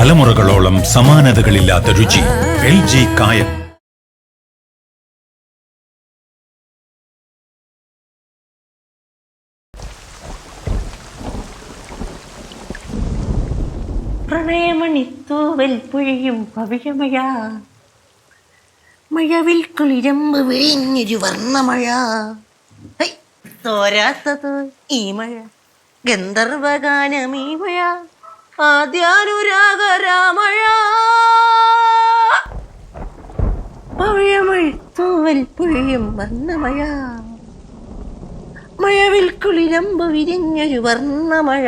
തലമുറകളോളം സമാനതകളില്ലാത്ത രുചി. LG കായം. പ്രണയമണിത്തൂവൽ പുഴയും ഭവിയമഴ, മഴവിൽ കുളിരമ്പ് വിഴിഞ്ഞൊരു വർണ്ണമഴ, തോരാത്തത് ഈ മഴ, ഗന്ധർവഗാനം ഈ മഴ, ആദ്യാനുരാഗരാമഴ. പവിഴമഴിത്തൂവൽ പുഴയും വർണ്ണമഴ, മഴവിൽ കുളിരമ്പ് വിരിഞ്ഞൊരു വർണ്ണമഴ,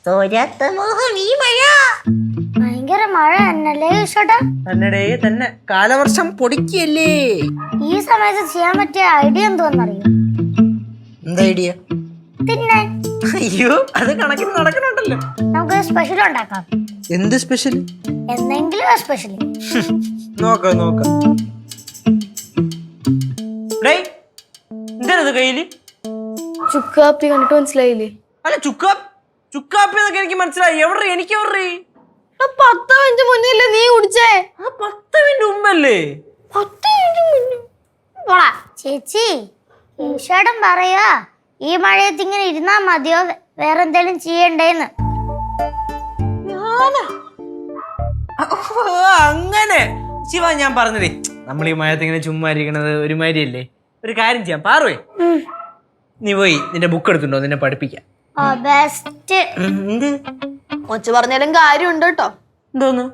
തോരാത്ത മോഹം ഈ മഴ. ഭയങ്കര മഴ തന്നെയല്ലേ ഈശോട്ടാ? തന്നെടേ തന്നെ, കാലവർഷം പൊടിക്കല്ലേ. ഈ സമയത്ത് ചെയ്യാൻ പറ്റിയ ഐഡിയ എന്തോന്നറിയോ? എന്താ ഐഡിയ? തിന്നാൻ. അയ്യോ, അത് കണക്കിന് നടക്കണുണ്ടല്ലോ. നമുക്ക് സ്പെഷ്യൽ ഉണ്ടാക്കാം. എന്ത് സ്പെഷ്യൽ? എന്തെങ്കിലും സ്പെഷ്യൽ. നോക്കാം നോക്കാം. എന്താണത് കയ്യില്? ചുക്കാപ്പി കണ്ടിട്ട് മനസ്സിലായില്ലേ? അല്ല, ചുക്കാപ്പി എന്നൊക്കെ എനിക്ക് മനസ്സിലായി. എവിടെ? എനിക്ക് എവിടെ? 10 മിനിറ്റ് മുന്നില്ലേ നീ കുടിച്ചേ? 10 മിനിറ്റ് മുമ്പല്ലേ? 10 മിനിറ്റ് മുന്നേ. ചേച്ചി, ഈശോടൻ പറയാ ഈ മഴയത്ത് ഇങ്ങനെ ഇരുന്നാ മതിയോ, വേറെന്തേലും ചെയ്യണ്ടേന്ന്. അങ്ങനെ ശിവ, ഞാൻ പറഞ്ഞതേ, നമ്മൾ ഈ മഴയത്ത് ഇങ്ങനെ ചുമ്മാ ഇരിക്കണത് ഒരുമാതിരിയല്ലേ. ഒരു കാര്യം ചെയ്യാം, പാറുവേ, നീ പോയി നിന്റെ ബുക്ക് എടുത്തുണ്ടോ, നിന്നെ പഠിപ്പിക്കാം. ബെസ്റ്റ്. കൊച്ചു പറഞ്ഞാലും കാര്യമുണ്ട് കേട്ടോ. എന്തോന്നു?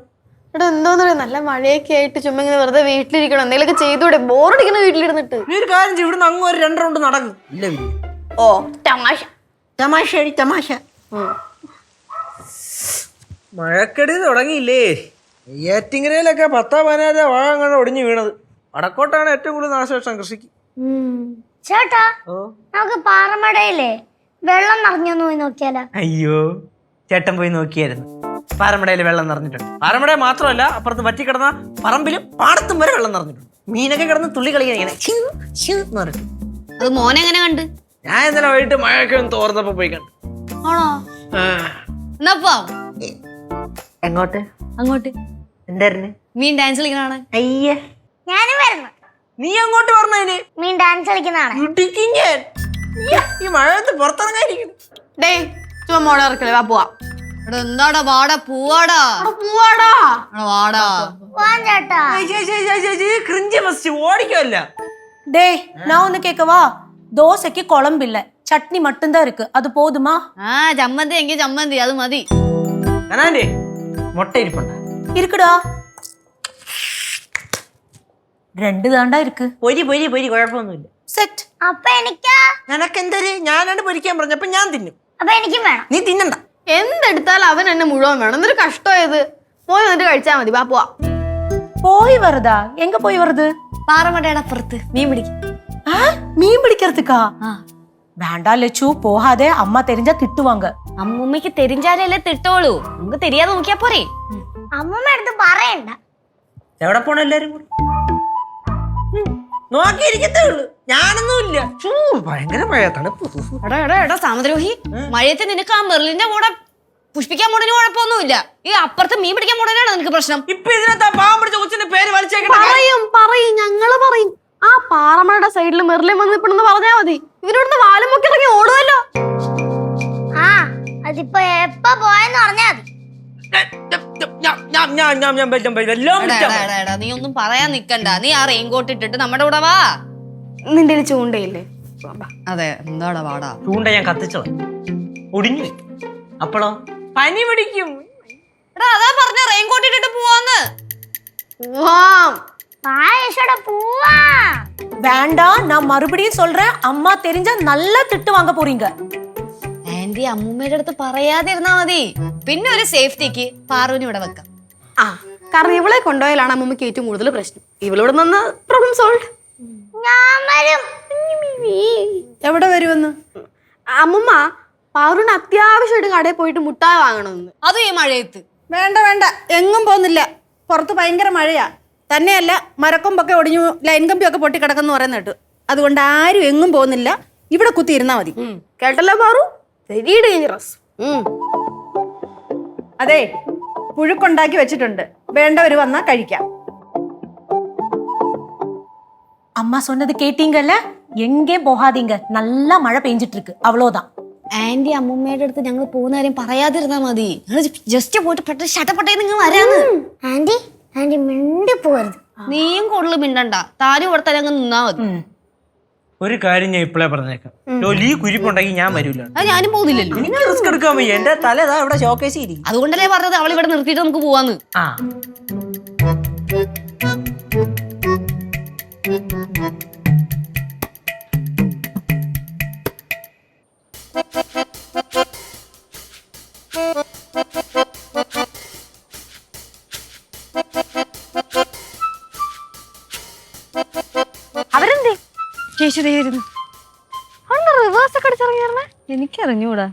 എടാ എന്തോന്ന് പറയാ, നല്ല മഴയൊക്കെ ആയിട്ട് ചുമ്മാ ഇങ്ങനെ വെറുതെ വീട്ടിലിരിക്കണം, എന്തെങ്കിലുമൊക്കെ ചെയ്തൂടെ? ബോറടിക്കണം വീട്ടിലിരുന്നിട്ട്. നീ ഒരു കാര്യം ചെയ്യും, ഇവിടുന്ന് അങ്ങ് ഒരു 2 റൗണ്ട് നടക്കും. ഇല്ല, ഓ തമാശ തമാശ തമാശ. മഴക്കെടി തുടങ്ങിയില്ലേ? ഏറ്റിങ്ങരയിലൊക്കെ 10-15 വാഴ അങ്ങനെ ഒടിഞ്ഞു വീണത്. വടക്കോട്ടാണ് ഏറ്റവും കൂടുതൽ നാശനഷ്ടം കൃഷിക്ക്. ചേട്ടാ, നമുക്ക് പാറമടയില്ലേ വെള്ളം നിറഞ്ഞൊന്നു പോയി നോക്കിയാലോ? അയ്യോ, ചേട്ടൻ പോയി നോക്കിയായിരുന്നു. പാറമടയിൽ വെള്ളം നിറഞ്ഞിട്ടുണ്ട്. പാറമട മാത്രമല്ല, അപ്പുറത്ത് വറ്റിക്കിടന്ന പറമ്പിലും പാടത്തും വരെ വെള്ളം നിറഞ്ഞിട്ടുണ്ട്. മീനൊക്കെ കിടന്ന് തുള്ളി കളിക്കാൻ അത് മോനെങ്ങനെ കണ്ട്? ഞാൻ ഇന്നലെ വൈകിട്ട് മഴയൊക്കെ ഒന്ന് തോർന്നപ്പോ പോയി കണ്ടു. ആണോ? എന്നാ എങ്ങോട്ട്? അങ്ങോട്ട്. എന്തായിരുന്നു? മീൻ ഡാൻസ് കളിക്കണാണ്. അയ്യേ, ഞാനും വരുന്നു. നീ അങ്ങോട്ട് പറഞ്ഞതിന്? മീൻ ഡാൻസ് കളിക്കുന്നതാണ്. ഞാൻ ഈ മഴയത്ത് പുറത്തിറങ്ങാതിരിക്കുന്നു. ഡേ ചുമ്മാ മോടെ ഇറക്കല്ലേ, വാ പോവാ. എന്താടാ വാടാ, പൂവാടാ പൂവാടാ വാടാ. പോവാൻ ചേട്ടാ. ക്രിഞ്ച് ഫസ്റ്റ് ഓടിക്കുമല്ല. டேய், நான் ஒன்னு கேட்கவா? தோசைக்கு குழம்பு இல்ல, சட்னி மட்டும்தான் இருக்கு, அது போதுமா? ചമ്മന്തി എങ്കിൽ ചമ്മന്തി, അത് മതി. അനാന്റെ മുട്ട ഇരിപ്പുണ്ട? இருக்குடா, 2 தாண்டா இருக்கு. പൊരി പൊരി പൊരി, കുഴപ്പമൊന്നുമില്ല. செட். അപ്പൊ എനിക്കാ? നിനക്കെന്തര്? ഞാനാണ് പൊരിക്കാൻ പറഞ്ഞപ്പോ ഞാൻ തിന്നും. അപ്പൊ എനിക്കും വേണം. നീ തിന്നണ്ട. എന്തെടുത്താലും അവൻ എന്നെ മുഴുവൻ വേണം. എന്തൊരു കഷ്ടമായത്. പോയി വന്നിട്ട് കഴിച്ചാ മതി, വാ പോവാ. போய் வருதா? எங்க போய் வருது? പാറമടയുടെ അപ്പുറത്ത് മീൻ പിടിക്കും. மீன் பிடிக்கிறதுக்கா? வேண்டாம் லட்சு, போகாதே, அம்மா தெரிஞ்சா திட்டுவாங்க. അമ്മൂമ്മക്ക് തെരിഞ്ചാലല്ലേ തിട്ടോളൂ, നമുക്ക് தெரியாതെ നോക്കിയാ പോരെ. അമ്മമ്മ അടുത്ത് പറയണ്ട. എവിടെ പോണ എല്ലാരും കൂടി? നോക്കിയിരിക്കത്തേ ഉള്ളു, ഞാനൊന്നും ഇല്ല. ഭയങ്കര മഴ, തണുപ്പ്. എടാ സാമദ്രോഹി, മഴയത്ത് നിനക്ക് ആ മെർലിന്റെ കൂടെ പുഷ്പിക്കാൻ പോണതിന് കുഴപ്പമൊന്നുമില്ല. ഈ അപ്പുറത്ത് മീൻ പിടിക്കാൻ പോണതിനാണ് നിനക്ക് പ്രശ്നം. ഇപ്പൊ ഇതിനകത്ത് ആ പാവം പിടിച്ച കൊച്ചിന്റെ പേര് വലിച്ചേക്കട്ടെ. പറയും ഞങ്ങള് പറയും. ആ പാറമടയുടെ സൈഡിൽ മെർലിൻ വന്നിപ്പോണെന്ന് പറഞ്ഞാ മതി. ഇവരോടൊന്ന് വാലും മുക്കി ഇറങ്ങി ഓടുമല്ലോ. അതിപ്പോ എപ്പ പോയെന്ന് പറഞ്ഞാ മതി. നീ ഒന്നും പറയാൻ നിക്കണ്ട. നീ ആ റെയിൻകോട്ട് ഇട്ടിട്ട് നമ്മുടെ കൂടെ വാ. നിന്റെ ചൂണ്ടയില്ലേ? അതെ, എന്താടാ വാടാ. ചൂണ്ട ഞാൻ കത്തിച്ചോ, ഒടിഞ്ഞു. അപ്പോഴോ പനി പിടിക്കും. അതാ പറഞ്ഞ റെയിൻകോട്ട് ഇട്ടിട്ട് പോവാന്ന്. வேண்டாம், நான் மறுபடியும் சொல்றேன், அம்மா தெரிஞ்சா நல்லா திட்டு வாங்க போறீங்க. ആന്റി അമ്മൂമ്മയുടെ അടുത്ത് പറയാതിരുന്നാ മതി. പിന്നെ ഒരു സേഫ്റ്റിക്ക് പാറുവിന് ഇവിടെ വെക്കാം. കാരണം ഇവളെ കൊണ്ടുപോയാലാണ് അമ്മൂമ്മക്ക് ഏറ്റവും കൂടുതൽ പ്രശ്നം. ഇവളോട് നിന്ന് പ്രോബ്ലം സോൾവ്. എവിടെ വരുമെന്ന്? അമ്മൂമ്മ പാറുവിന് അത്യാവശ്യമായിട്ട് കടയിൽ പോയിട്ട് മുട്ടായി വാങ്ങണമെന്ന്. അതും ഈ മഴയത്ത്. വേണ്ട, എങ്ങും പോകുന്നില്ല. പുറത്ത് ഭയങ്കര മഴയാ. തന്നെയല്ല, മരക്കൊമ്പൊക്കെ ഒടിഞ്ഞു, ലൈൻ കമ്പിയൊക്കെ പൊട്ടിക്കിടക്കുന്നു പറയുന്ന കേട്ടു. അതുകൊണ്ട് ആരും എങ്ങും പോകുന്നില്ല, ഇവിടെ കുത്തി ഇരുന്നാ മതി. കേട്ടല്ലോ പാറു, വെരി ഡേഞ്ചറസ്. അതെ, പുഴുക്കുണ്ടാക്കി വെച്ചിട്ടുണ്ട്, വേണ്ടവർ വന്നാൽ കഴിക്കാം. அம்மா சொன்னது கேட்டீங்கல்ல, எங்கே போகாதீங்க, நல்லா மழை பெஞ்சிட்டு இருக்கு, அவ்வளவுதான். ആന്റി അമ്മൂമ്മയുടെ അടുത്ത് ഞങ്ങൾ പോകുന്ന കാര്യം പറയാതിരുന്നാ മതി. ഞങ്ങൾ ജസ്റ്റ് പോയിട്ട് പെട്ടെന്ന് ഷട്ടപ്പെട്ടേ നിങ്ങൾ വരാന്ന്. ആന്റി ആന്റി മിണ്ടി പോകരുത്. നീയും കൂടുതൽ മിണ്ടണ്ട, താനും ഇവിടെ തന്നെ അങ്ങ് നിന്നാ മതി. ഒരു കാര്യം ഞാൻ ഇപ്പോഴേ പറഞ്ഞേക്കാം, ഈ കുരിപ്പുണ്ടെങ്കിൽ ഞാൻ വരൂല. അത് ഞാനും പോകുന്നില്ലല്ലോ. നിങ്ങൾ റിസ്ക് എടുക്കാൻ വയ്യ, എന്റെ തല ഇതാ ഇവിടെ ഷോക്കേസ് ഇരിക്കും. അതുകൊണ്ടല്ലേ പറഞ്ഞത് അവൾ ഇവിടെ നിർത്തിയിട്ട് നമുക്ക് പോവാന്ന്. ആ അവരെന്തേ കേശുദേവായിരുന്നു റിവേഴ്സ് ഒക്കെ അടിച്ചിറങ്ങിയായിരുന്നേ? എനിക്കറിഞ്ഞൂടാ.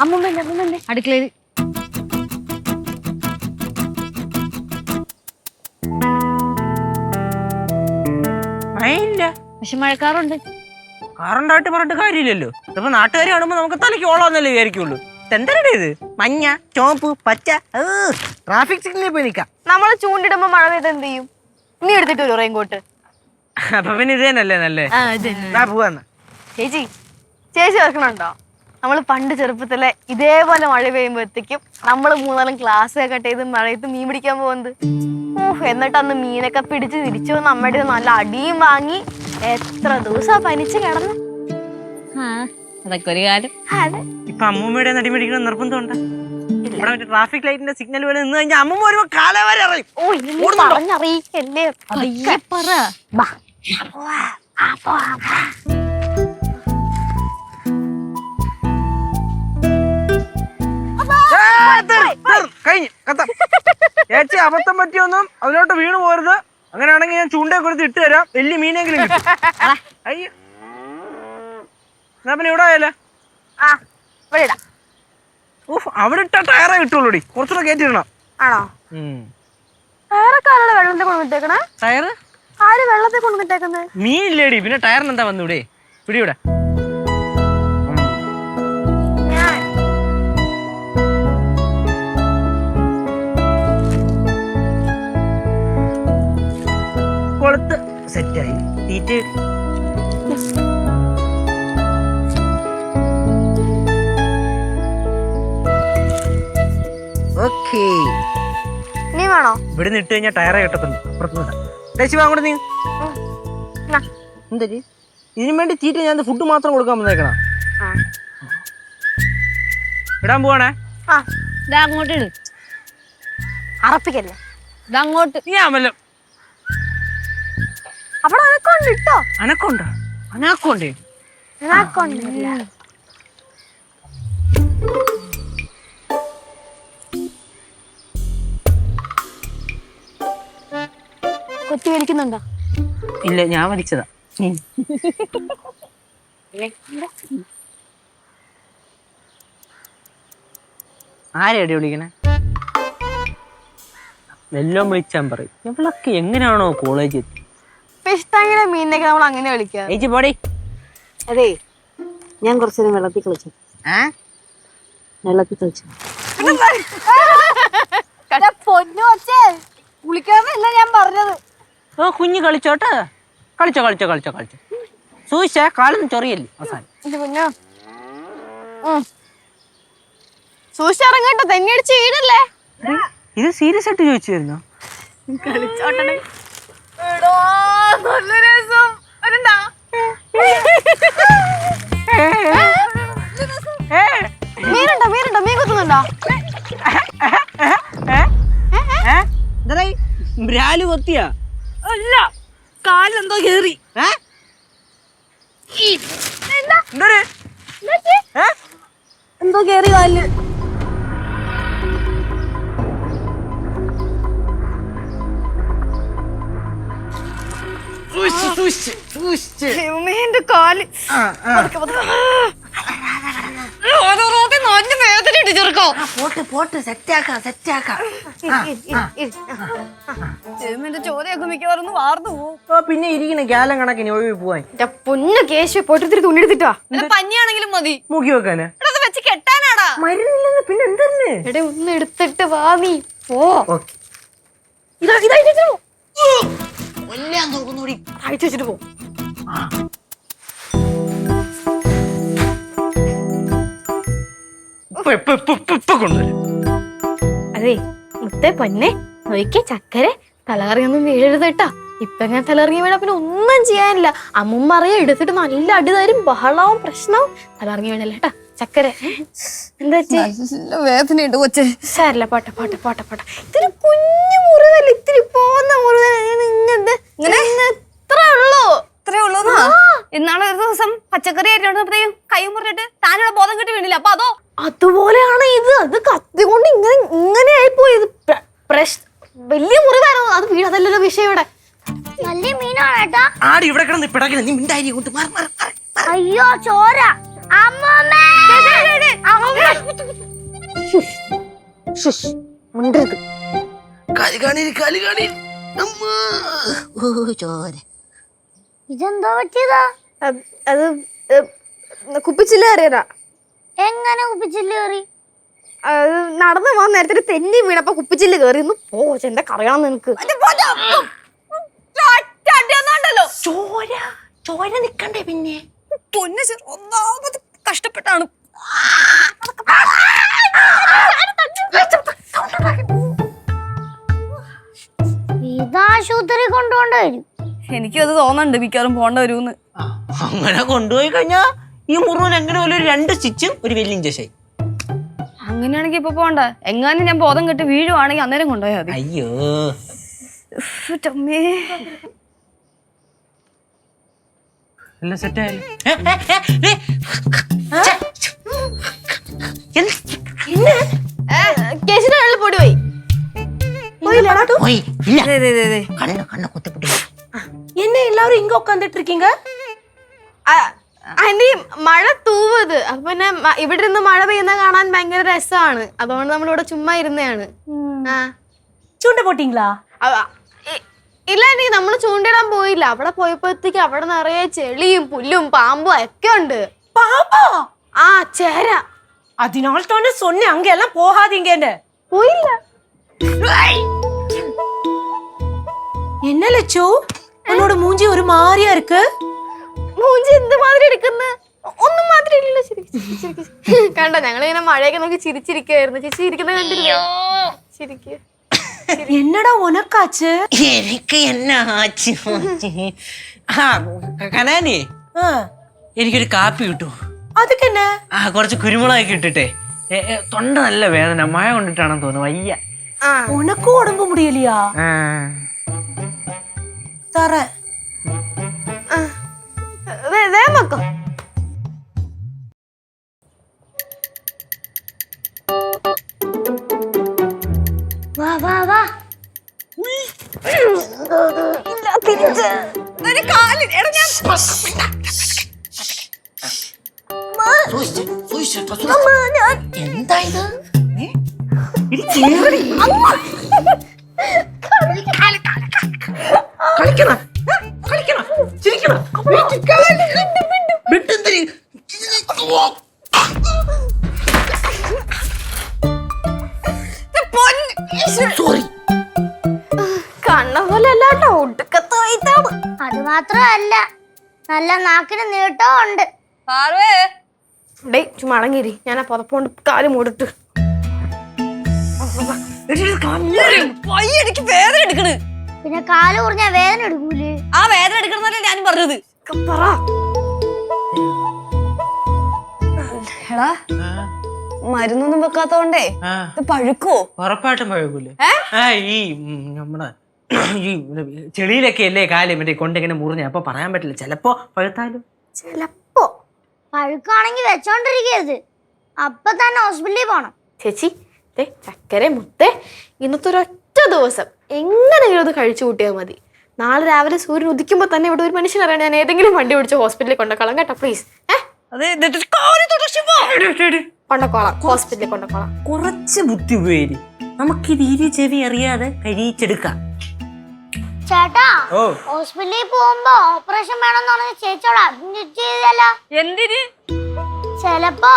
അമ്മൂമ്മന്റെ അടുക്കളയിൽ മഴയില്ല, പക്ഷെ മഴക്കാറുണ്ട്. കാറുണ്ടായിട്ട് പറഞ്ഞിട്ട് കാര്യമില്ലല്ലോ. ഇതിപ്പോ നാട്ടുകാർ കാണുമ്പോ നമുക്ക് തലയ്ക്ക് ഓളാന്നല്ലേ വിചാരിക്കുള്ളൂ. എന്തരടേ ഇത്? മഞ്ഞ, ചോപ്പ്, പച്ച, ട്രാഫിക് സിഗ്നലിൽ പോയി നിക്കാം. നമ്മൾ ചൂണ്ടിടുമ്പോ മഴ പെയ്ത് എന്ത് ചെയ്യും? നീ എടുത്തിട്ട് ഒരു റെയിൻകോട്ട്. അപ്പൊ പിന്നെ ഇത് തന്നെയല്ലേ നല്ലേ? പോവാന്ന്. ചേച്ചി ഓർക്കണുണ്ടോ, നമ്മൾ പണ്ട് ചെറുപ്പത്തിലെ ഇതേപോലെ മഴ പെയ്യുമ്പോഴത്തേക്കും നമ്മൾ മൂന്നാലും ക്ലാസ് കട്ട് ചെയ്ത് മഴയത്ത് മീൻ പിടിക്കാൻ പോകുന്നത്. എന്നിട്ട് അന്ന് മീനൊക്കെ പിടിച്ച് തിരിച്ചു വന്ന് അമ്മയുടെ നല്ല അടിയും വാങ്ങി എത്ര ദിവസം പനിച്ച് കിടന്നു. അതൊക്കെ ഒരു കാര്യം. ഇപ്പൊ അമ്മൂമ്മയുടെ നടി മേടിക്കണം നിർബന്ധമുണ്ട്. ഇവിടെ മറ്റേ ട്രാഫിക് ലൈറ്റിന്റെ സിഗ്നൽ പോലെ നിന്ന് കഴിഞ്ഞാൽ അമ്മൂമ്മ വരുമ്പോ കാലവരെ അറിയും. പറഞ്ഞറിയിക്കല്ലേ പറ. കഴിഞ്ഞു കത്തം. ചേച്ചി അബദ്ധം പറ്റിയൊന്നും അതിലോട്ട് വീണ് പോരുത്. അങ്ങനെയാണെങ്കിൽ ഞാൻ ചൂണ്ടയെ കൊടുത്ത് ഇട്ട് തരാം, വലിയ മീനെങ്കിലും കിട്ടും. അയ്യോ, എന്നാ പിന്നെ ഇവിടെ ആയല്ലേ? അവിടെ ഇട്ട ടയറേ കിട്ടുള്ളൂടി, കുറച്ചുകൂടെ കയറ്റിടണം. ആണോ? ടയറൊക്കെ വെള്ളത്തെ കൊണ്ടുവിട്ടേക്കണേ. ടയറ് ആര് വെള്ളത്തെ കൊണ്ടുവിട്ടേക്കുന്നത്? മീനില്ലേടി, പിന്നെ ടയറിന് എന്താ വന്നൂടെ? പിടിയൂടെ. കൊളുത്ത് സെറ്റായി. തീറ്റ ഓക്കേ. നീ വേണോ? ഇവിടെ നിന്ന് ഇട്ട് കഴിഞ്ഞാൽ ടയറെ കിട്ടത്തുള്ളൂ. അപ്പുറത്ത് അങ്ങോട്ട് നീ എന്താ ഇതിനു വേണ്ടി തീറ്റ ഞാൻ ഫുഡ് മാത്രം കൊടുക്കാൻ വന്നേക്കണം. ഇടാൻ പോവാണേ. അങ്ങോട്ട് ഇട്, അറപ്പിക്കല്ലേ. ഇതങ്ങോട്ട് ഞാൻ വല്ല അവിടെ അനക്കൊണ്ട് ഇട്ടോ. അനക്കൊണ്ടോ? അനാക്കോണ്ടേ? അനക്കൊണ്ടില്ല. കൊത്തി വലിക്കുന്നുണ്ടോ? ഇല്ല, ഞാൻ വലിച്ചതാ. ആരെടി വിളിക്കണേ? എല്ലാം വിളിച്ചാൻ പറയും. ഇവളൊക്കെ എങ്ങനെയാണോ കോളേജ് എത്തി? ഫിഷ്ടാങ്കിലെ മീനിനൊക്കെ നമ്മൾ അങ്ങനെ വിളിക്കാം. ചേച്ചി പോടി. അതെ, ഞാൻ കുറച്ചു വെള്ളത്തിൽ കളിച്ചു. വെള്ളത്തിൽ കളിച്ചു. പൊന്നു വച്ചേ കുളിക്കാന്നല്ല ഞാൻ പറഞ്ഞത്. ഓ കുഞ്ഞ് കളിച്ചോട്ടെ. കളിച്ചോ. സൂക്ഷിച്ച കാലൊന്നും ചൊറിയല്ലേ അവസാനം. കുഞ്ഞോ സൂക്ഷിച്ചിറങ്ങട്ടോ, തെന്നിയടിച്ച് വീടല്ലേ. ഇത് സീരിയസ് ആയിട്ട് ചോദിച്ചിരുന്നോ? കളിച്ചോട്ടണേ. നല്ല രസം. മീനുണ്ടോ? മീൻ കുത്തുന്നുണ്ടോ? ബ്രാല് കൊത്തിയാ? അല്ല, കാലെന്തോ കേറി. എന്തോ കേറി കാലില്. എന്റെ കാല് ചെറുക്കോ. പോട്ട് സെറ്റാക്കാം. എന്റെ ചോദ്യമൊക്കെ മിക്കവാറും വാർന്നു പോകും. പിന്നെ ഇരിക്കണ കാലം കണക്കിന് ഒഴിവ് പോവാൻ. പൊന്നു കേശു പോയിട്ട് തുണിയെടുത്തിട്ടാ. പനിയാണെങ്കിലും മതി മുക്കി വെക്കാന് വെച്ച് കെട്ടാനാടാ. മരുന്നില്ലെന്ന് പിന്നെ എന്തെന്ന്? എടേ ഒന്ന് എടുത്തിട്ട് വാ നീ പോ. അഴിച്ചു വെച്ചിട്ട് പോ. അതെ മുത്തേ പൊന്നെ നോക്കിയ ചക്കര തലകറിയൊന്നും വീഴരുത് കേട്ടാ. ഇപ്പൊ ഞാൻ തലകറങ്ങി വീണ പിന്നെ ഒന്നും ചെയ്യാനില്ല. അമ്മൂമ്മ അറിയാം എടുത്തിട്ട് നല്ല അടി തരും, ബഹളവും പ്രശ്നവും. തലകറങ്ങി വീണല്ലേ കേട്ടാ ചക്കര. എന്താ വേദനയുണ്ട് കൊച്ചെ. സാരില്ല, പോട്ടെ പോട്ടെ പോട്ടെ പോട്ടെ. ഇത്തിരി കുഞ്ഞു മുറിവല്ല, ഇത്തിരി പോന്ന മുറിവല്ല. ഇത്രേ ഉള്ളൂ. ഇന്നാളെ ഒരു ദിവസം പച്ചക്കറി ആയിട്ടോണ്ടപ്പോഴത്തേക്കും കൈ മുറിഞ്ഞിട്ട് താനുള്ള ബോധം കിട്ടി വീണില്ല. അപ്പൊ അതോ അതുപോലെയാണ് ഇത്. അത് കത്തി കൊണ്ട് ഇങ്ങനെ ആയിപ്പോയി. വലിയ മുറിവായിരുന്നു അത്. വീണതല്ലല്ലോ വിഷയം ഇവിടെ. വലിയ മീനാണ് ഏട്ടാ. ആടി ഇവിടെ കിടന്ന് പിടക്കണ, നീ മിണ്ടായി കൊണ്ട് അയ്യോ ചോര. അമ്മമ്മേ. ഇതെന്താ പറ്റിയതാ? അത് കുപ്പിച്ചില്ല അറിയതാ. എങ്ങനെ കുപ്പിച്ചില്ല കയറി? അത് നടന്നു പോകാൻ നേരത്തെ തെന്നി വീണപ്പോ കുപ്പിച്ചില് കയറി. ഒന്ന് പോ, എന്താ കറിയണം നിനക്ക്. ചോര ചോര നിക്കണ്ടേ പിന്നെ? പൊന്നു ഒന്നാമത് കഷ്ടപ്പെട്ടാണ്. ഇതാശുപത്രി കൊണ്ടുപോണ്ട വരും. എനിക്കും അത് തോന്നുന്നുണ്ട്, മിക്കവാറും പോണ്ട വരുമെന്ന്. അങ്ങനെ കൊണ്ടുപോയി കഴിഞ്ഞാ ഈ മുറിവിന് എങ്ങനെ ഒരു 2 സ്റ്റിച്ചും ഒരു വലിയ ഇഞ്ചക്ഷൻ. അങ്ങനെയാണെങ്കിൽ ഇപ്പൊ പോണ്ട. എങ്ങാനും ഞാൻ ബോധം കെട്ട് വീഴുവാണെങ്കിൽ അന്നേരം കൊണ്ടുപോയാൽ മതി. അയ്യോ അമ്മേ. എല്ലാം സെറ്റായി. കേശിന്റെ കണ്ണിൽ പൊടി പോയി. കണ്ണ കുത്തിപ്പൊട്ടി. என்ன எல்லாரும் இங்க உட்காந்துட்டு இருக்கீங்க? ആന്റി മഴ തൂവത്. അപ്പൊ പിന്നെ ഇവിടെ ഇരുന്ന് മഴ പെയ്യുന്ന കാണാൻ ഭയങ്കര രസമാണ്. അതുകൊണ്ട് നമ്മളിവിടെ ചുമ്മാ ഇരുന്നതാണ്. சூண்டை போட்டீங்களா? ഇല്ല ആന്റി, നമ്മള് ചൂണ്ടിടാൻ പോയില്ല. അവിടെ പോയപ്പോഴത്തേക്ക് അവിടെ നിറയെ ചെളിയും പുല്ലും പാമ്പും ഒക്കെ ഉണ്ട്. பாம்பா? ആ ചേര. அதனால தானே சொன்னேன் அங்க எல்லாம் போகாதீங்கன்னு. പോയില്ല. என்ன லட்சு, உன்னோட மூஞ்சி ஒரு மாதிரியா இருக்கு. മൂഞ്ചി എന്ത് മാതിരി എടുക്കുന്നു? ഒന്നും മാതിരി ഇല്ലല്ലോ. കണ്ടോ, ഞങ്ങളിങ്ങനെ മഴയൊക്കെ നോക്കി ചിരിച്ചിരിക്കുവായിരുന്നു. ചേച്ചി ഇരിക്കുന്ന കണ്ടില്ലേ? ശരിക്ക് என்னடா உனக்காச்சு? എനിക്ക് എന്നാ ആச்சு? കനാനേ, എനിക്കൊരു കാപ്പി കിട്ടൂ. அதுக்கு என்ன? കുറച്ച് കുരുമുളകൊക്കെ ഇട്ടിട്ടെ. തൊണ്ട നല്ല വേദന, മഴ കൊണ്ടിട്ടാണെന്ന് തോന്നുന്നു. വയ്യ. உனக்கும் உடம்பு முடியலையா? தரேன். വേമക്കോ. വാ വാ വാ. എന്താ ഇത്? കളിക്കണം കളിക്കണം ചിരിക്കണം. സോറി. കണ്ണ പോലെ അല്ലാട്ടോ, ഒടുക്കത്ത് വൈറ്റാണ്. അത് മാത്രമല്ല, നല്ല നാക്കിന് നീട്ടവും ഉണ്ട്. ഡേ ചുമ്മാ അടങ്ങിരി. ഞാൻ ആ പുതപ്പോണ്ട് കാല് മൂടിട്ട്. എനിക്ക് വേദന എടുക്കണ്. പിന്നെ കാല് കുറഞ്ഞാ വേദന എടുക്കൂലേ? ആ വേദന എടുക്കണമെന്നല്ലേ ഞാനും പറഞ്ഞത്. പറ. എടാ, മരുന്നൊന്നും വെക്കാത്തോണ്ടേ ഇത് പഴുക്കോ? ഉറപ്പായിട്ടും പഴുകൂലേ? ഈ നമ്മുടെ ഈ ചെളിയിലൊക്കെ അല്ലേ കാല് മറ്റേ കൊണ്ടിങ്ങനെ മുറിഞ്ഞ. അപ്പൊ പറയാൻ പറ്റില്ല, ചിലപ്പോ പഴുത്താലും. ചിലപ്പോ പഴുക്കാണെങ്കിൽ വെച്ചോണ്ടിരിക്കരുത്, അപ്പൊ തന്നെ ഹോസ്പിറ്റലിൽ പോണം. ചേച്ചി ചക്കര മുത്തേ, ഇന്നത്തെ ഒരൊറ്റ ദിവസം എങ്ങനെയെങ്കിലും അത് കഴിച്ചു കൂട്ടിയാൽ മതി. നാളെ രാവിലെ സൂര്യൻ ഉദിക്കുമ്പോ തന്നെ ഇവിടെ ഒരു മനുഷ്യൻ അറിയാൻ ഞാൻ ഏതെങ്കിലും വണ്ടി പിടിച്ച് ഹോസ്പിറ്റലിൽ കൊണ്ടുപോകണം കേട്ടോ, പ്ലീസ്. കൊണ്ടുപോകണം, ഹോസ്പിറ്റലിൽ കൊണ്ടുപോകണം. കുറച്ച് ബുദ്ധി ഉപയോഗിക്കും. നമുക്ക് രീതി ചെവി അറിയാതെ കഴിച്ചെടുക്കാം. ചേട്ടാ, ഹോസ്പിറ്റലിൽ പോകുമ്പോ ഓപ്പറേഷൻ വേണമെന്ന് പറഞ്ഞ ചേച്ചിയോട് അഡ്മിറ്റ് ചെയ്തല്ല. എന്തിന്? ചിലപ്പോ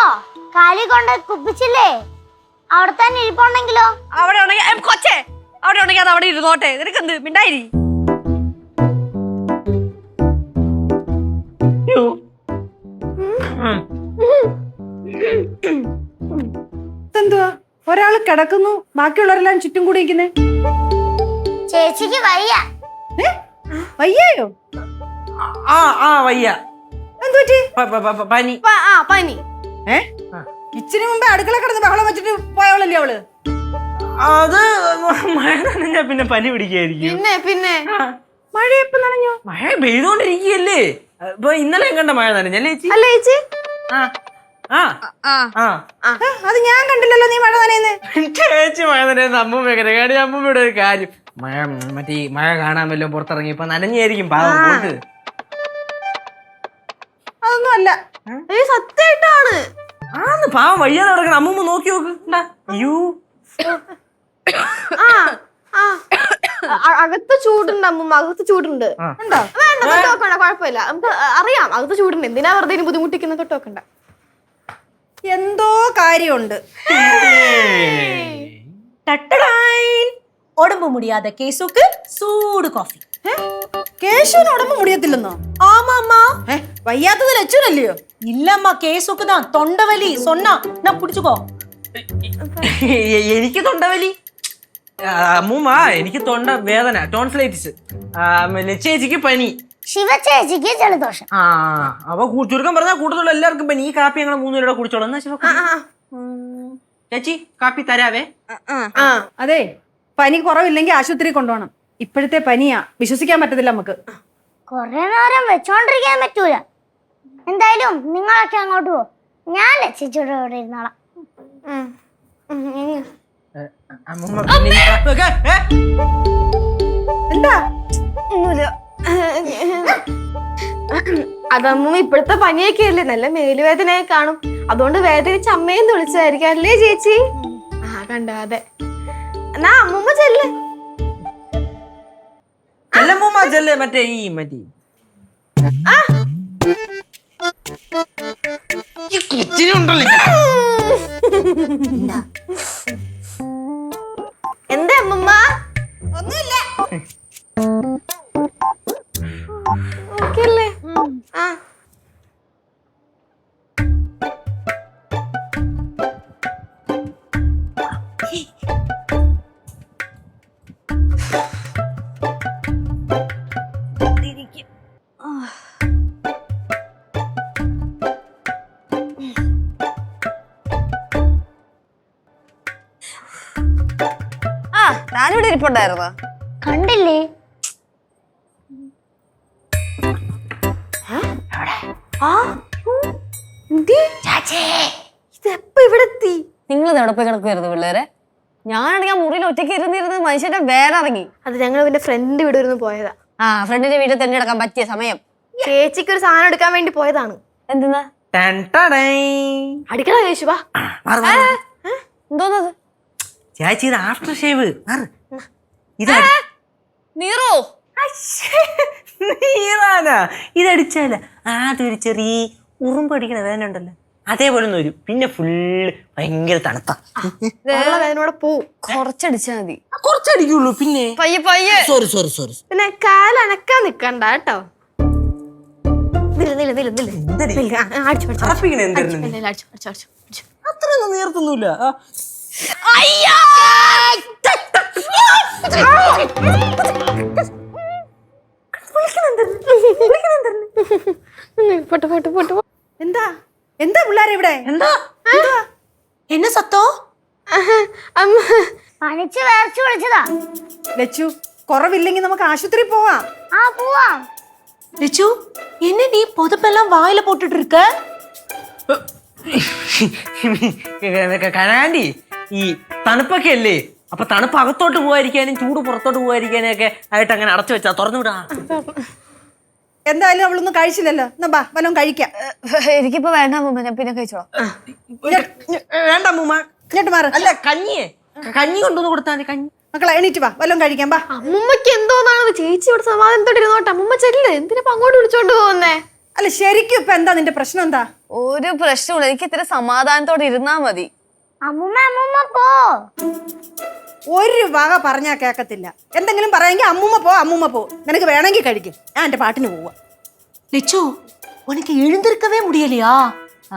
കാലി കൊണ്ട് കുപ്പിച്ചില്ലേ അവിടെ തന്നെ ഇരിപ്പുണ്ടെങ്കിലോ? അവിടെ ഉണ്ടെങ്കിൽ കൊച്ചേ, അവിടെ ഉണ്ടെങ്കിൽ അത് അവിടെ ഇരുന്നോട്ടെ. നിനക്കെന്ത് മിണ്ടായിരി. എന്തുവാ ഒരാള് കിടക്കുന്നു, ബാക്കിയുള്ളവരെല്ലാം ചുറ്റും കൂടി ഇരിക്കുന്നേ? ചേച്ചിക്ക് വയ്യ. വയ്യായോ? വയ്യ. എന്തുപറ്റി? പനി. പനി. ഇച്ചിരി മുമ്പേ അടുക്കള കിടന്ന് ബഹളം വെച്ചിട്ട് പോയവളല്ലേ അവള്? അത് മഴ നനഞ്ഞാ പിന്നെ പനി പിടിക്കായിരിക്കും. പിന്നെ മഴ എപ്പോ നനഞ്ഞോ? മഴ പെയ്തോണ്ടിരിക്കുകയല്ലേ. ഇപ്പൊ ഇന്നലെ കണ്ട മഴ നനഞ്ഞല്ലേ ചേച്ചി? അല്ല ചേച്ചി, അത് ഞാൻ കണ്ടില്ലല്ലോ നീ മഴ നനയുന്നേ. ചേച്ചി മഴ നനയുന്ന അമ്മൂമ്മ അമ്മൂമ്മയുടെ ഒരു കാര്യം. മഴ മറ്റേ മഴ കാണാൻ വല്ലതും പുറത്തിറങ്ങി ഇപ്പൊ നനഞ്ഞായിരിക്കും പാവം പോട്ട്. അതൊന്നും അല്ല. സത്യമായിട്ടാണ്. ആന്ന് പാവം വയ്യാതെ കിടക്കണം. അമ്മൂമ്മ നോക്കി നോക്ക്. അയ്യോ, അകത്ത് ചൂടുണ്ട് അമ്മൂമ്മ, അകത്ത് ചൂടുണ്ട്. ഉണ്ടോ? വേണ്ട, തൊട്ട് നോക്കണ്ട, കുഴപ്പമില്ല. നമുക്ക് അറിയാം അകത്ത് ചൂടുണ്ട്. എന്തിനാ വെറുതെ ബുദ്ധിമുട്ടിക്കുന്ന? തൊട്ട് നോക്കണ്ട. എന്തോ കാര്യമുണ്ട്. உடம்பு முடியாத கேசுக்கு சூடு காஃபி. കേശുവിന് ഉടമ്പ് മുടിയത്തില്ലെന്നോ? ஆமாம்மா. വയ്യാത്തത് ലച്ചുനല്ലയോ? இல்லம்மா, கேசுக்கு தான் தொண்டவலி. சொன்னா நான் புடிச்சுக்கோ. എനിക്ക് തൊണ്ടവലി. അമ്മൂമ്മ എനിക്ക് തൊണ്ട വേദന, ടോൺസിലൈറ്റിസ്. ചേച്ചിക്ക് പനി. ശിവ ചേച്ചിക്ക് ജലദോഷം. അപ്പൊ ചുരുക്കം പറഞ്ഞാൽ കൂട്ടത്തുള്ള എല്ലാവർക്കും പനി. ഈ കാപ്പി ഞങ്ങൾ 3 പേരുടെ കുടിച്ചോളാം. എന്നാ ശിവ ചേച്ചി കാപ്പി തരാവേ. അതെ, പനി കുറവില്ലെങ്കിൽ ആശുപത്രി കൊണ്ടുപോകണം. ഇപ്പോഴത്തെ പനിയാ, വിശ്വസിക്കാൻ പറ്റത്തില്ല നമുക്ക്. കൊറേ നേരം വെച്ചോണ്ടിരിക്കാൻ പറ്റൂല. എന്തായാലും നിങ്ങളൊക്കെ അങ്ങോട്ട് പോ, ഞാൻ ലക്ഷിച്ചോടെ ഇവിടെ ഇരുന്നോളാം. എന്താ? അതമ്മ ഇപ്പോഴത്തെ പനിയൊക്കെ അല്ലേ, നല്ല മേലുവേദനയായി കാണും. അതുകൊണ്ട് വേദനിച്ച് അമ്മയെന്ന് വിളിച്ചതായിരിക്കും അല്ലേ ചേച്ചി? കണ്ട അതെ. എന്നാ അമ്മൂമ്മ ചെല്ല്. ചെല്ലമ്മൂമ്മ ചെല്ല്. മറ്റേ ഈ കിച്ചനുണ്ടല്ലോ. എന്താ അമ്മൂമ്മ? ഒന്നുമില്ല. ഓക്കേ അല്ലേ? ഞാനിവിടെ ഇരിപ്പുണ്ടായിരുന്നോ? കണ്ടില്ലേ? ഇതെപ്പ ഇവിടെ എത്തി? നിങ്ങൾ എവിടെ പോയി കിടക്കുമായിരുന്നു പിള്ളേരെ? ഞാനാണെങ്കിൽ ആ മുറിയിൽ ഒറ്റയ്ക്ക് ഇരുന്നിരുന്ന് മനുഷ്യന്റെ വേറെ ഇറങ്ങി. അത് ഞങ്ങൾ പിന്നെ ഫ്രണ്ട് ഇവിടെ ഇരുന്ന് പോയതാ. ഫ്രണ്ടിന്റെ വീട്ടിൽ തന്നെ കിടക്കാൻ പറ്റിയ സമയം. ചേച്ചിക്ക് ഒരു സാധനം എടുക്കാൻ വേണ്ടി പോയതാണ്. എന്തെന്നാ? അടിക്കണ കേശു വാ. എന്തോന്നത്? ചേച്ചി ഇത് ആഫ്റ്റർ ഷേവ്. നീറോ നീറാനാ? ഇതടിച്ചാല ആദ്യം ഒരു ചെറിയ ഉറുമ്പ് അടിക്കണ വേദന ഉണ്ടല്ലോ, അതേപോലെ ഒന്നും വരും. പിന്നെ ഫുള്ള് ഭയങ്കര തണുപ്പാ. വേദനയോടെ പോവും. കുറച്ചടിച്ചാ മതി. കുറച്ചടിക്കുള്ളൂ. പിന്നെ പയ്യെ പയ്യെ. സോറി. പിന്നെ കാലനക്കാൻ നിക്കണ്ട കേട്ടോ. അത്രയൊന്നും നീർത്തൊന്നുമില്ല. എന്താ എന്താ പിള്ളേരെ ഇവിടെ? എന്താ என்ன சத்தம்? പനിച്ച് വേർച്ച് വിളിച്ചതാ. ലച്ചു, കുറവില്ലെങ്കിൽ നമുക്ക് ആശുപത്രി പോവാം. പോവാം. ரிச்சு, என்ன நீ பொதப்பெல்லாம் வாயில போட்டுட்டு இருக்க? കനാൻഡി, ഈ തണുപ്പൊക്കെ അല്ലേ, അപ്പൊ തണുപ്പ് അകത്തോട്ട് പോകാതിരിക്കാനും ചൂട് പുറത്തോട്ട് പോകാതിരിക്കാനും ഒക്കെ ആയിട്ട് അങ്ങനെ അടച്ചു വെച്ചാ. തുറന്നു വിടാ. എന്തായാലും അവളൊന്നും കഴിച്ചില്ലല്ലോ. എന്നാ ബാ വല്ലതും കഴിക്കാം. എനിക്കിപ്പോ വേണ്ട അമ്മൂമ്മ, ഞാൻ പിന്നെ കഴിച്ചോളാം. വേണ്ട അമ്മൂമ്മ, ഇങ്ങോട്ട് മാറ്. അല്ല കഞ്ഞി കൊണ്ടുവന്ന് കൊടുത്താൽ മതി. കഞ്ഞി മക്കളെ എണീറ്റ് വാ, വല്ലതും കഴിക്കാം. ബാ. അമ്മൂമ്മക്ക് എന്തോന്നാണ് ചേച്ചി ഇവിടെ സമാധാനത്തോട്ട് ഇരുന്നോട്ടെ. അമ്മൂമ്മ ചെല്ല്. എന്തിനാ അങ്ങോട്ട് വിളിച്ചോണ്ട് പോകുന്നേ? അല്ല ശരിക്കും ഇപ്പൊ എന്താ നിന്റെ പ്രശ്നം? എന്താ ഒരു പ്രശ്നമില്ല, എനിക്ക് ഇത്ര സമാധാനത്തോടെ ഇരുന്നാ മതി. അമ്മൂമ്മ പോ. ഒരു വക പറഞ്ഞാ കേക്കത്തില്ല. എന്തെങ്കിലും പറയാമെങ്കിൽ അമ്മൂമ്മ പോ. നിനക്ക് വേണമെങ്കിൽ കഴിക്കും. ഞാൻ എന്റെ പാട്ടിന് പോവാ. லெச்சு உனக்கு எழுந்திருக்கவே முடியலையா?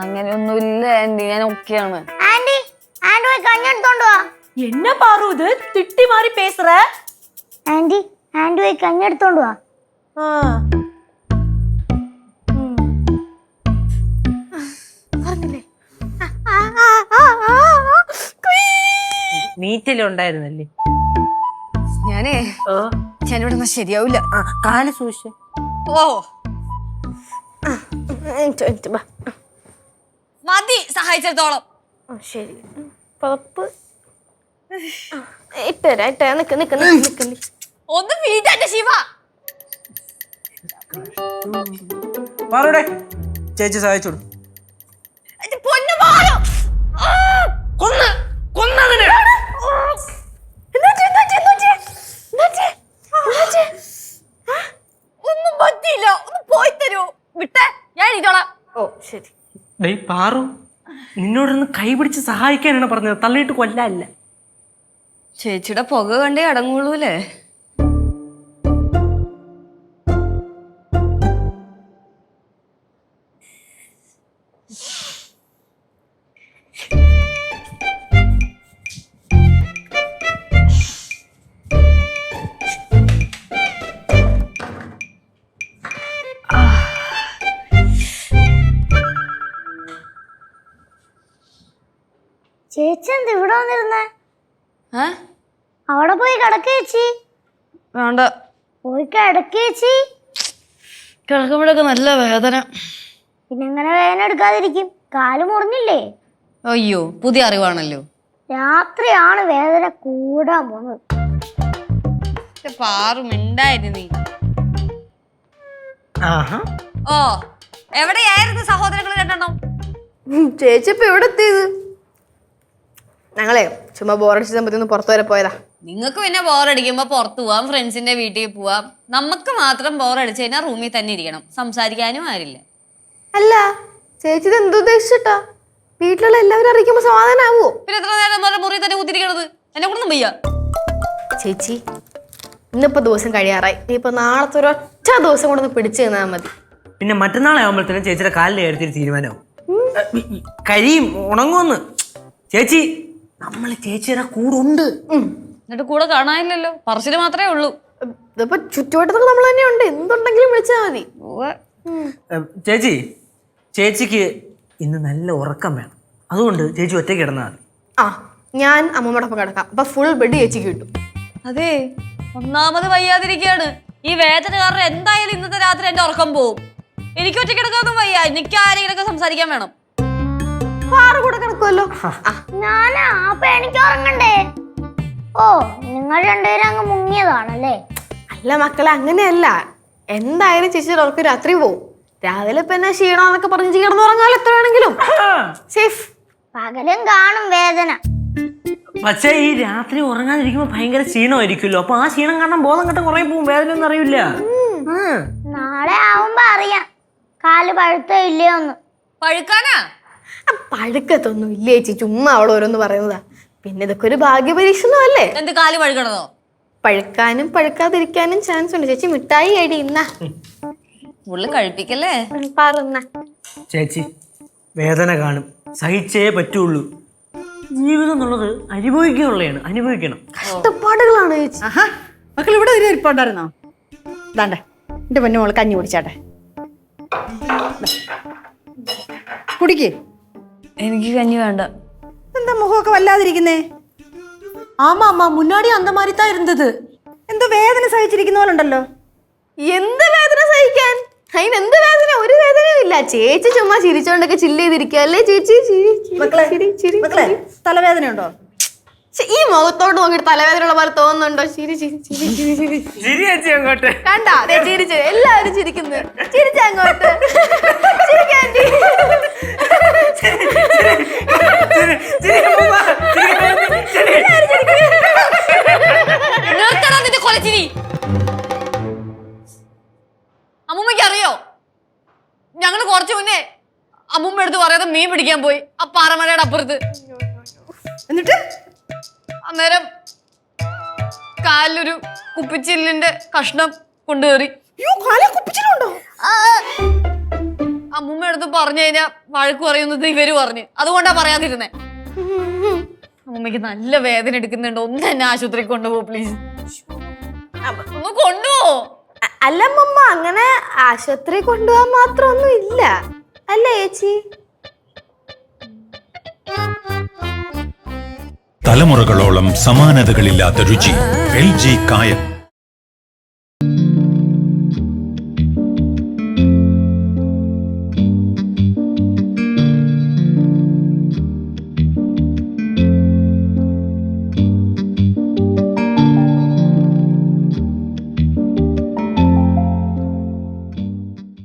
അങ്ങനെയൊന്നുമില്ല ആന്റി, ഞാൻ ഓക്കെയാണ്. ആന്റി പോയി കഞ്ഞെടുത്തോണ്ട് വാ. என்ன பாரு இது திட்டி மாதிரி பேசுற? ആന്റി പോയി കഞ്ഞെടുത്തോണ്ട് വാ. നീറ്റിലുണ്ടായിരുന്നല്ലേ? ഞാനേ ഞാനിവിടെ നിന്നാ ശരിയാവില്ല. കാല് സൂക്ഷിച്ചു. ഓ മതി സഹായിച്ചിടത്തോളം. ശരി, പപ്പ് ഇട്ടരാ. നിക്ക്. ഒന്ന് വീട്ടെ ശിവ. പാറൂടെ ചേച്ചി സഹായിച്ചോളൂ. പൊന്നു മാറും. കൊന്നതിന് ഒന്നും പറ്റിയില്ല, ഒന്ന് പോയി തരൂ. വിട്ടേ, ഞാൻ ഇരിക്കോളാം. ഓ ശരി. പാറു, നിന്നോടൊന്ന് കൈ പിടിച്ച് സഹായിക്കാനാണ് പറഞ്ഞത്, തള്ളിയിട്ട് കൊല്ലല്ല. ചേച്ചിയുടെ പുക കണ്ടേ അടങ്ങുള്ളൂല്ലേ? ചേച്ചി എന്ത് ഇവിടെ വന്നിരുന്നേ? ഏ അവിടെ പോയി കിടക്ക ചേച്ചി. വേണ്ട, പോയി കിടക്ക ചേച്ചി. കിടക്കുമ്പോഴൊക്കെ നല്ല വേദന. പിന്നെ എങ്ങനെ വേദന എടുക്കാതിരിക്കും? കാല് മുറിഞ്ഞില്ലേ? അയ്യോ, പുതിയ അറിവാണല്ലോ. രാത്രിയാണ് വേദന കൂടാൻ പോകുന്നത്. പാറുമിണ്ടായിരുന്നു നീ. ആഹാ, ഓ, എവിടെയായിരുന്നു സഹോദരങ്ങൾ രണ്ടെണ്ണം? ചേച്ചി ഇപ്പൊ എവിടെ എത്തിയത്? ഞങ്ങളെ ചുമ്മാ ബോറടിച്ച സമയത്ത് പുറത്തു വരെ പോയതാ. നിങ്ങൾക്ക് പിന്നെ ബോറടിക്കുമ്പോ പുറത്തു പോവാം, ഫ്രണ്ട്സിന്റെ വീട്ടിൽ പോവാം. നമുക്ക് മാത്രം ബോറടിച്ചു കഴിഞ്ഞാൽ റൂമിൽ തന്നെ ഇരിക്കണം, സംസാരിക്കാനും ആരില്ല. അല്ല ചേച്ചി ഇത് എന്തുദ്ദേശിച്ചിട്ടാ? വീട്ടിലുള്ള എല്ലാവരും അറിയിക്കുമ്പോ സമാധാനാവോ? പിന്നെ എത്ര നേരം പറഞ്ഞ മുറി തന്നെ കുത്തിരിക്കണത്? എന്നെ കൊണ്ടൊന്നും വയ്യ. ചേച്ചി ഇന്നിപ്പോ ദിവസം കഴിയാറായി. ഇനിയിപ്പോ നാളത്തെ ഒരൊറ്റ ദിവസം കൊണ്ടൊന്ന് പിടിച്ചു തന്നാൽ മതി. പിന്നെ മറ്റന്നാളെ ആകുമ്പോഴത്തേനും ചേച്ചിയുടെ കാലിന്റെ കാര്യത്തിൽ തീരുമാനമാവും. കരിയും ഉണങ്ങുമെന്ന്. ചേച്ചി, നമ്മളെ ചേച്ചിയുടെ കൂടുണ്ട്. എന്നിട്ട് കൂടെ കാണാനില്ലല്ലോ, പറച്ചില് മാത്രമേ ഉള്ളൂ. ഇതിപ്പോ ചുറ്റുവട്ടത്തൊക്കെ നമ്മൾ തന്നെ ഉണ്ട്, എന്തുണ്ടെങ്കിലും വിളിച്ചാൽ മതി. ചേച്ചിക്ക് ഇന്ന് നല്ല ഉറക്കം വേണം. അതുകൊണ്ട് ചേച്ചി ഒറ്റയ്ക്ക് കിടന്നാൽ മതി. ആ, ഞാൻ അമ്മമ്മയോടൊപ്പം കിടക്കാം. അപ്പൊ ഫുൾ ബെഡ് ചേച്ചിക്ക് കിട്ടും. അതെ, ഒന്നാമത് വയ്യാതിരിക്കുകയാണ്. ഈ വേദന കാരണം എന്തായാലും ഇന്നത്തെ രാത്രി എന്റെ ഉറക്കം പോവും. എനിക്ക് ഒറ്റയ്ക്ക് കിടക്കാനൊന്നും വയ്യ, എനിക്ക് ആരെങ്കിലൊക്കെ സംസാരിക്കാൻ വേണം. പാറ കൂടെ കിടക്കുമല്ലോ. ഞാനാ, അപ്പൊ എനിക്ക് ഉറങ്ങണ്ടേ? ഓ, നിങ്ങൾ രണ്ടുപേരും അങ്ങ് മുങ്ങിയതാണല്ലേ? അല്ല മക്കളെ, അങ്ങനെയല്ല. എന്തായാലും ചേച്ചിയുടെ ഉറക്കം രാത്രി പോവും. രാവിലെ പിന്നെ ക്ഷീണമെന്നൊക്കെ പറഞ്ഞ് കിടന്നുറങ്ങാൻ എത്ര വേണമെങ്കിലും സേഫ്. പകലും കാണും വേദന. പക്ഷേ ഈ രാത്രി ഉറങ്ങാതിരിക്കുമ്പോ ഭയങ്കര ക്ഷീണമായിരിക്കുമല്ലോ. അപ്പൊ ആ ക്ഷീണം കാരണം ബോധം കെട്ട കുറെ പോകും, വേദന ഒന്നും അറിയില്ല. നാളെ ആവുമ്പോ അറിയാം കാല് പഴുത്തോ ഇല്ലയോന്ന്. പഴുക്കാനാ? പഴുക്കത്തൊന്നും ഇല്ല ചേച്ചി, ചുമ്മാ അവൾ ഓരോന്ന് പറയുന്നതാ. പിന്നെ ഇതൊക്കെ ഒരു ഭാഗ്യപരീക്ഷണം അല്ലേ? എന്ത് കാല് പഴുക്കണതോ? പഴുക്കാനും പഴുക്കാതിരിക്കാനും ചാൻസ് ഉണ്ട് ചേച്ചി. മിഠായി അടി ഇന്ന ഉള്ളു കഴിപ്പിക്കല്ലേ. പറഞ്ഞ ചേച്ചി, വേദന കാണും, സഹിച്ചേ പറ്റുള്ളൂ. ജീവിതം എന്നുള്ളത് അനുഭവിക്കണം. കഷ്ടപ്പാടുകളാണ് ചേച്ചി. ആഹാ, മക്കൾ ഇവിടെ ഒരു ഇരിപ്പുണ്ടായിരുന്നോ? ഇതാണ്ടേ എന്റെ പൊന്നു മോള് കഞ്ഞി കുടിച്ചാട്ടെ. കുടിക്ക്. എനിക്ക് കഞ്ഞി വേണ്ട. എന്താ മുഖമൊക്കെ വല്ലാതിരിക്കുന്നേ? ஆமா ஆமா முன்னாடி அந்த மாதிரி தான் இருந்தது. എന്തോ വേദന സഹിച്ചിരിക്കുന്ന പോലെ ഉണ്ടല്ലോ. എന്ത് വേദന സഹിക്കാൻ? അതിനെന്ത് വേദന? ഒരു വേദനയും ഇല്ല. ചേച്ചി ചുമ്മാ ചിരിച്ചോണ്ടൊക്കെ ചില്ല് ചെയ്തിരിക്കുക അല്ലേ ചേച്ചി? മക്കളെ മക്കളെ തലവേദന ഉണ്ടോ? ഈ മുഖത്തോട്ട് നോക്കിയിട്ട് തലവേദനയുള്ള പോലെ തോന്നുന്നുണ്ടോ? ചിരി ചിരി ചിരി ചിരി ചിരി ചേച്ചി അങ്ങോട്ട് കണ്ടാ? അതെ, ചിരിച്ചു. എല്ലാവരും ചിരിക്കുന്നു. ചിരിച്ച അങ്ങോട്ട് ചിരിക്കാൻറ്റി. അമ്മൂമ്മയ്ക്ക് അറിയോ, ഞങ്ങള് കുറച്ചു മുന്നേ അമ്മൂമ്മ എടുത്ത് പറയാതെ മീൻ പിടിക്കാൻ പോയി ആ പാറമലയുടെ അപ്പുറത്ത്. എന്നിട്ട് അന്നേരം കാലിലൊരു കുപ്പിച്ചില്ലിന്റെ കഷ്ണം കൊണ്ടുകയറി. അയ്യോ, കാലിൽ കുപ്പിച്ചിലുണ്ടോ? അമ്മൂമ്മ എടുത്ത് പറഞ്ഞു കഴിഞ്ഞാൽ വഴക്ക് പറയുന്നത് ഇവര് പറഞ്ഞ്, അതുകൊണ്ടാ പറയാതിരുന്നേ. അമ്മൂമ്മക്ക് നല്ല വേദന എടുക്കുന്നുണ്ട്, ഒന്ന് എന്നെ ആശുപത്രിക്ക് കൊണ്ടുപോ പ്ലീസ്. ഒന്ന് കൊണ്ടുപോ. അല്ല അമ്മമ്മ, അങ്ങനെ ആശുപത്രി കൊണ്ടുപോകാൻ മാത്രമൊന്നും ഇല്ല അല്ലേ ചേച്ചി? തലമുറകളോളം സമാനതകളില്ലാത്ത രുചി. LG കായം.